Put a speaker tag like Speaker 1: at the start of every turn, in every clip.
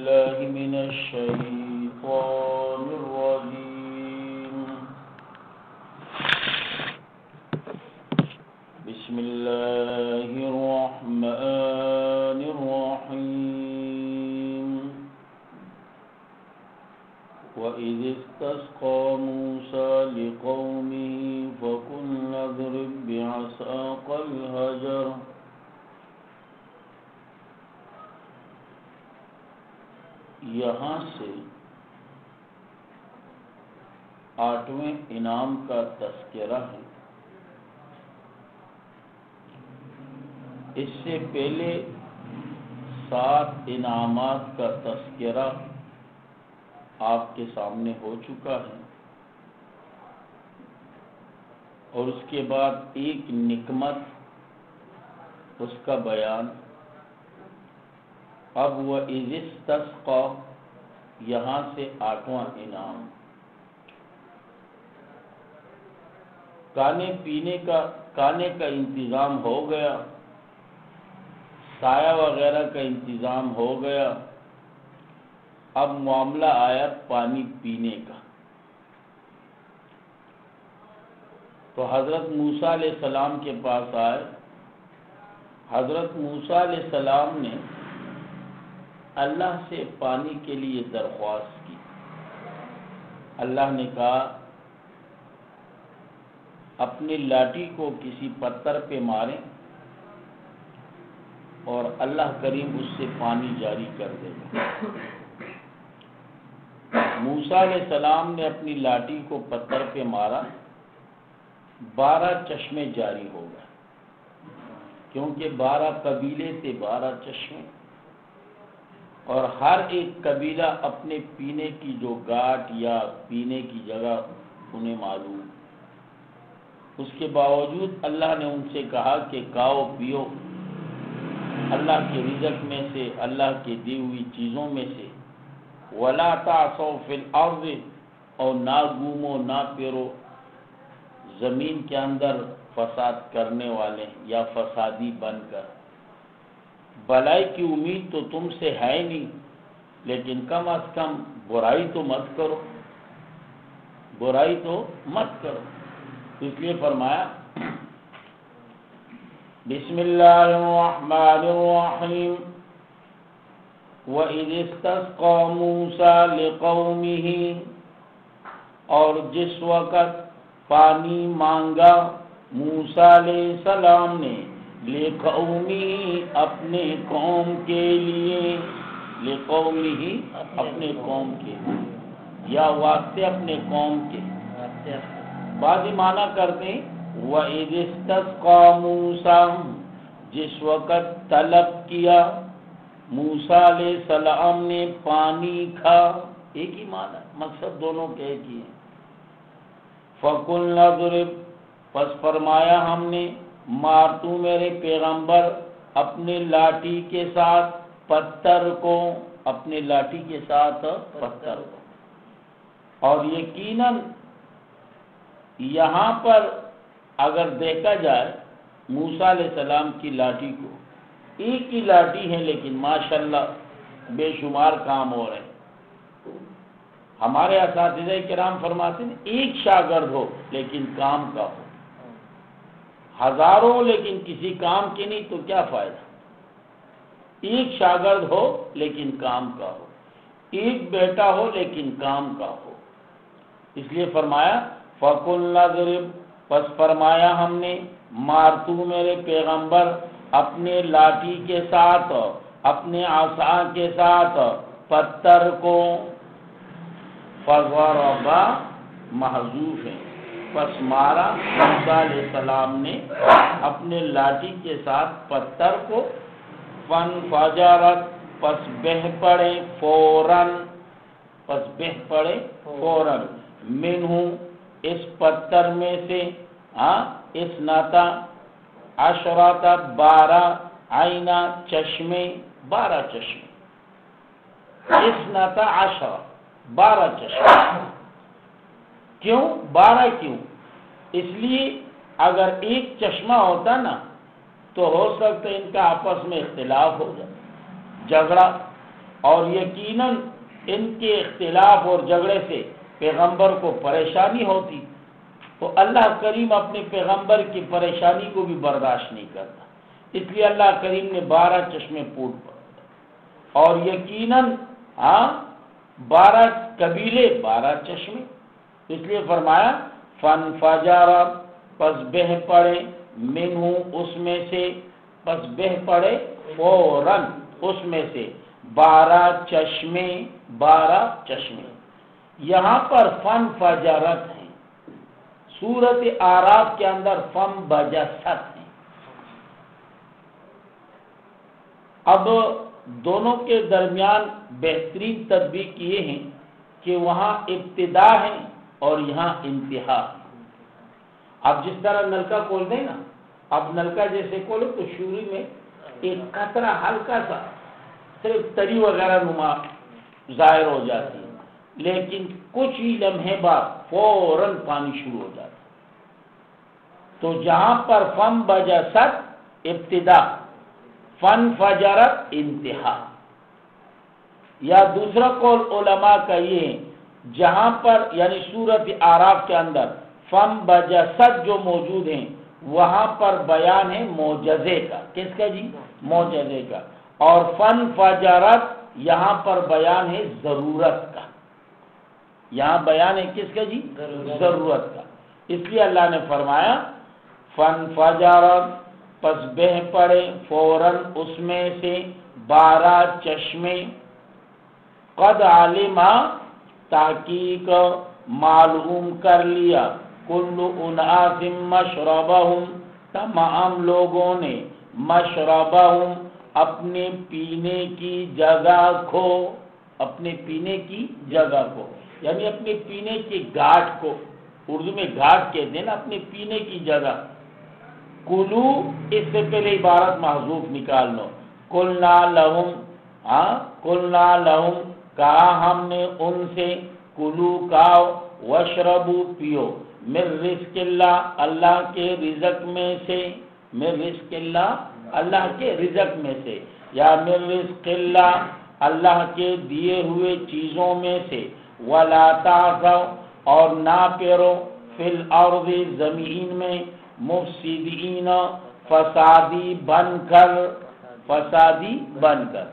Speaker 1: بالله من الشيطان الرجيم. بسم الله الرحمن الرحيم. وإذ استسقى موسى لقومه فقلنا اضرب بعصاك الحجر. یہاں سے 8ویں انعام کا تذکرہ ہے. اس سے پہلے 7 انعامات کا تذکرہ آپ کے سامنے ہو چکا ہے، اور اس کے بعد ایک نعمت، اس کا بیان. اب وَإِذِ اسْتَسْقَى یہاں سے 8واں انعام. کھانے کا انتظام ہو گیا، سایہ وغیرہ کا انتظام ہو گیا. اب معاملہ آیا پانی پینے کا. تو حضرت موسیٰ علیہ السلام کے پاس آئے. حضرت موسیٰ علیہ السلام نے اللہ سے پانی کے لیے درخواست کی. اللہ نے کہا اپنی لاٹھی کو کسی پتھر پہ ماریں اور اللہ کریم اس سے پانی جاری کر دے گا. موسیٰ علیہ السلام نے اپنی لاٹھی کو پتھر پہ مارا، 12 چشمے جاری ہو گئے، کیونکہ 12 قبیلے تھے، 12 چشمے، اور ہر ایک قبیلہ اپنے پینے کی جو گھاٹ یا پینے کی جگہ انہیں معلوم. اس کے باوجود اللہ نے ان سے کہا کہ کھاؤ پیو اللہ کے رزق میں سے، اللہ کی دی ہوئی چیزوں میں سے. وَلَا تَعْثَوْا فِي الْأَرْضِ اور نہ گھومو نہ پھرو زمین کے اندر فساد کرنے والے یا فسادی بن کر. بھلائی کی امید تو تم سے ہے نہیں، لیکن کم از کم برائی تو مت کرو، برائی تو مت کرو. اس لیے فرمایا بسم اللہ الرحمن الرحیم. وَإِذِ اسْتَسْقَى مُوسَىٰ لِقَوْمِهِ اور جس وقت پانی مانگا موسیٰ علیہ السلام نے لِقَوْمِهِ اپنے قوم کے لیے، لِقَوْمِهِ اپنے قوم کے، یا واسطے اپنے قوم کے. بعضی معنی کرتے ہیں وَإِذِ اسْتَسْقَى مُوسَىٰ جس وقت طلب کیا موسیٰ علیہ السلام نے پانی کا. ایک ہی معنی، مقصد دونوں کے ایک ہی ہے. فَقُلْنَا اضْرِبْ پس فرمایا ہم نے مار تو میرے پیغمبر اپنے لاٹھی کے ساتھ پتھر کو، اپنے لاٹھی کے ساتھ پتھر کو. اور یقیناً یہاں پر اگر دیکھا جائے موسیٰ علیہ السلام کی لاٹھی کو، ایک ہی لاٹھی ہے لیکن ماشاءاللہ بے شمار کام ہو رہے ہیں. ہمارے اساتذہ کرام فرماتے ہیں ایک شاگرد ہو لیکن کام کا ہو، ہزاروں لیکن کسی کام کی نہیں تو کیا فائدہ. ایک شاگرد ہو لیکن کام کا ہو، ایک بیٹا ہو لیکن کام کا ہو. اس لیے فرمایا فَقُلْنَا اضْرِبْ پس فرمایا ہم نے مار تو میرے پیغمبر اپنے لاٹھی کے ساتھ، اپنے عصا کے ساتھ پتھر کو. فَضَرَبَ محذوف ہے، پس مارا موسیٰ علیہ السلام نے اپنے لاٹھی کے ساتھ پتھر کو. فَانْفَجَرَتْ پس بہہ پڑے فوراً، پس بہہ پڑے فوراً. منہ اس پتھر میں سے، اثنتا عشرۃ 12 عینا چشمے، 12 چشمے. اثنتا عشرہ 12 چشمے. کیوں 12 کیوں؟ اس لیے اگر ایک چشمہ ہوتا نا تو ہو سکتا ہے ان کا آپس میں اختلاف ہو جائے، جھگڑا. اور یقیناً ان کے اختلاف اور جھگڑے سے پیغمبر کو پریشانی ہوتی، تو اللہ کریم اپنے پیغمبر کی پریشانی کو بھی برداشت نہیں کرتا، اس لیے اللہ کریم نے 12 چشمے پھوٹ پڑے، اور یقیناً 12 قبیلے 12 چشمے، اس لیے فرمایا فانفجر، پس بہہ پڑے، منہ اس میں سے، پس بہہ پڑے فوراً اس میں سے 12 چشمے، 12 چشمے۔ یہاں پر فانفجرت ہیں، سورۃ اعراف کے اندر فانبجست ہیں۔ اب دونوں کے درمیان بہترین تطبیق یہ ہے کہ وہاں ابتدا ہے اور یہاں انتہا ہے۔ اب جس طرح نلکا کھول دیں نا، اب نلکا جیسے کھولو تو شروع میں ایک قطرہ ہلکا سا صرف تری وغیرہ نما ظاہر ہو جاتی ہے، لیکن کچھ ہی لمحے بعد فوراً پانی شروع ہو جاتا ہے۔ تو جہاں پر فانبجست ابتدا، فانفجرت انتہا، یا دوسرا قول علماء کا یہ ہے جہاں پر یعنی سورۃ اعراف کے اندر فانبجست جو موجود ہیں وہاں پر بیان ہے معجزے کا، کس کا جی؟ معجزے کا، اور فانفجرت یہاں پر بیان ہے ضرورت کا، یہاں بیان ہے کس کا جی؟ ضرورت کا۔ اس لیے اللہ نے فرمایا فانفجرت، پس بہہ پڑے فوراً اس میں سے 12 چشمے، قد علما، تحقیق معلوم کر لیا، کل اناس مشربہم، تمام لوگوں نے، مشربہم، اپنے پینے کی جگہ کو، اپنے پینے کی جگہ کو، یعنی اپنے پینے کی گھاٹ کو، اردو میں گھاٹ کہتے ہیں نا، اپنے پینے کی جگہ۔ کلو، اس سے پہلے عبارت محذوف نکال لو، قلنا لہم، قلنا لہم، کہا ہم نے ان سے، کلو کھاؤ، واشربو پیو، من رزق اللہ، اللہ کے رزق میں سے، من رزق اللہ، اللہ کے رزق میں سے، یا من رزق اللہ، اللہ کے دیے ہوئے چیزوں میں سے، ولا تعثوا، اور نہ پیرو، فی الارض، زمین میں، مفسدین، فسادی بن کر، فسادی بن کر،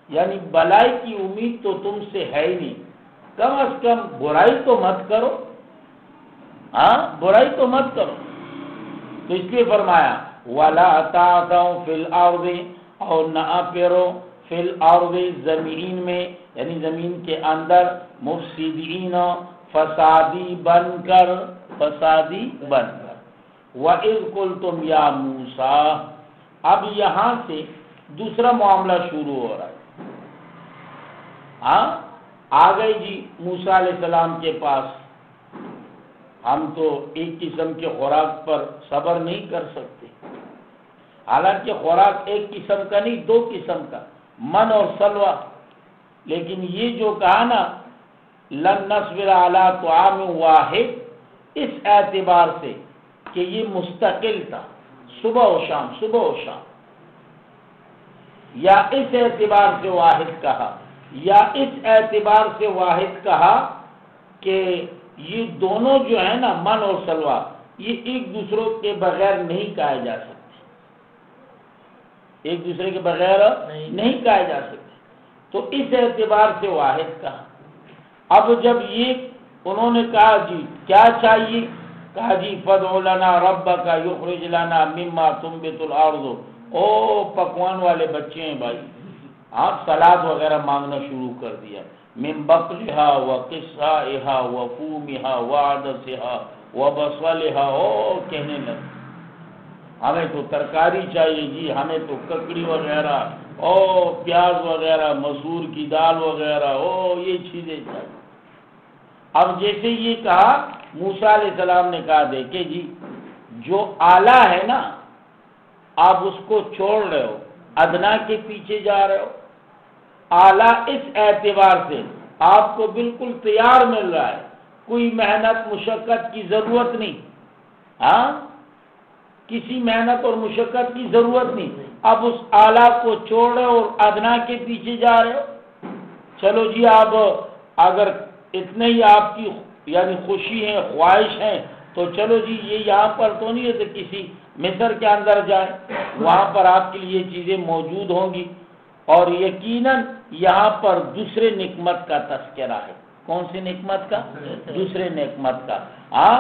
Speaker 1: یعنی بلائی کی امید تو تم سے ہے ہی نہیں، کم از کم برائی تو مت کرو، برائی تو مت کرو۔ تو اس لیے فرمایا وَلَا تَعْثَوْا فِي الْأَرْضِ، اور نہ پیرو، فی الارض، زمین میں، یعنی زمین کے اندر، مفسدین، فسادی بن کر، فسادی بن کر۔ وَإِذْ قُلْتُمْ يَا مُوسَىٰ، اب یہاں سے دوسرا معاملہ شروع ہو رہا ہے۔ آ گئی جی موسیٰ علیہ السلام کے پاس، ہم تو ایک قسم کے خوراک پر صبر نہیں کر سکتے، حالانکہ خوراک ایک قسم کا نہیں 2 قسم کا، من اور سلوہ، لیکن یہ جو کہا نا لن نصبر علی طعام واحد، اس اعتبار سے کہ یہ مستقل تھا، صبح و شام، صبح و شام، یا اس اعتبار سے واحد کہا، یا اس اعتبار سے واحد کہا کہ یہ دونوں جو ہیں نا من اور سلوہ، یہ ایک دوسرے کے بغیر نہیں کہے جا سکتے، ایک دوسرے کے بغیر نہیں کہے جا سکتے، تو اس اعتبار سے واحد کہا۔ اب جب یہ انہوں نے کہا جی کیا چاہیے، کہا جی فَادْعُ لَنَا رَبَّكَ يُخْرِجْ لَنَا مِمَّا تُنبِتُ الْأَرْضُ، او پکوان والے بچے ہیں بھائی، آپ سلاد وغیرہ مانگنا شروع کر دیا، من بقلها وقصائها وفومها وعدسها وبصلها، او کہنے لگے ہمیں تو ترکاری چاہیے جی، ہمیں تو ککڑی وغیرہ، او پیاز وغیرہ، مسور کی دال وغیرہ، او یہ چیزیں چاہیے۔ اب جیسے یہ کہا موسیٰ علیہ السلام نے کہا دیکھیں جی جو اعلیٰ ہے نا آپ اس کو چھوڑ رہے ہو، ادنا کے پیچھے جا رہے ہو، اعلیٰ اس اعتبار سے آپ کو بالکل تیار مل رہا ہے، کوئی محنت مشقت کی ضرورت نہیں، کسی محنت اور مشقت کی ضرورت نہیں، اب اس اعلیٰ کو چھوڑ رہے ہو اور ادنا کے پیچھے جا رہے ہو، چلو جی آپ اگر اتنے ہی آپ کی یعنی خوشی ہے خواہش ہے تو چلو جی یہ یہاں پر تو نہیں ہے کہ کسی مصر کے اندر جائیں، وہاں پر آپ کے لیے یہ چیزیں موجود ہوں گی، اور یقیناً یہاں پر دوسرے نعمت کا تذکرہ ہے۔ کون سی نعمت کا؟ دوسرے نعمت کا۔ ہاں،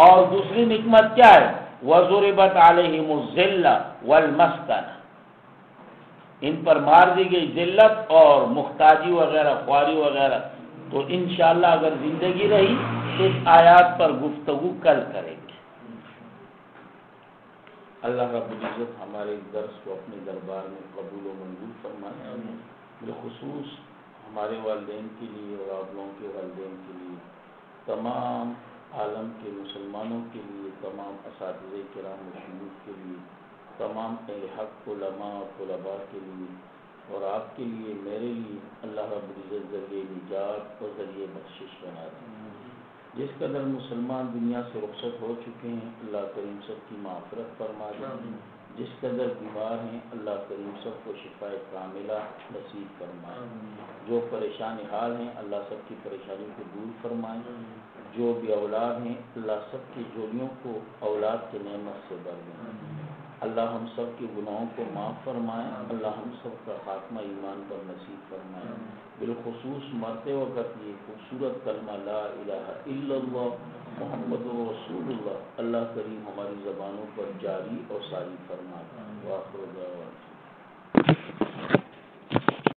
Speaker 1: اور دوسری نعمت کیا ہے؟ وَضُرِبَتْ عَلَيْهِمُ الذِّلَّةُ وَالْمَسْكَنَةُ، ان پر مار دی گئی ذلت اور مختاجی وغیرہ، خواری وغیرہ۔ تو انشاءاللہ اگر زندگی رہی اس آیات پر گفتگو کل کریں گے۔ اللہ رب العزت ہمارے درس کو اپنے دربار میں قبول و منظور فرمائے، بالخصوص ہمارے والدین کے لیے اور آپ لوگوں کے والدین کے لیے، تمام عالم کے مسلمانوں کے لیے، تمام اساتذہ کرام و شیوخ کے لیے، تمام اہل حق علماء اور طلباء کے لیے، اور آپ کے لیے، میرے لیے اللہ رب العزت ذریعہ نجات اور ذریعہ بخشش بنا دیں۔ جس قدر مسلمان دنیا سے رخصت ہو چکے ہیں اللہ کریم سب کی مغفرت فرما دیں، جس قدر بیمار ہیں اللہ کریم سب کو شفاء کاملہ نصیب فرمائے، جو پریشان حال ہیں اللہ سب کی پریشانی کو دور فرمائے، جو بھی اولاد ہیں اللہ سب کی جوڑیوں کو اولاد کے نعمت سے بھر دیں، اللہ ہم سب کے گناہوں کو معاف فرمائے، اللہ ہم سب کا خاتمہ ایمان پر نصیب فرمائے، بالخصوص مرتے وقت یہ خوبصورت کلمہ لا الہ الا اللہ محمد رسول اللہ اللہ کریم ہماری زبانوں پر جاری اور ساری فرمائے۔ وآخر دعوانا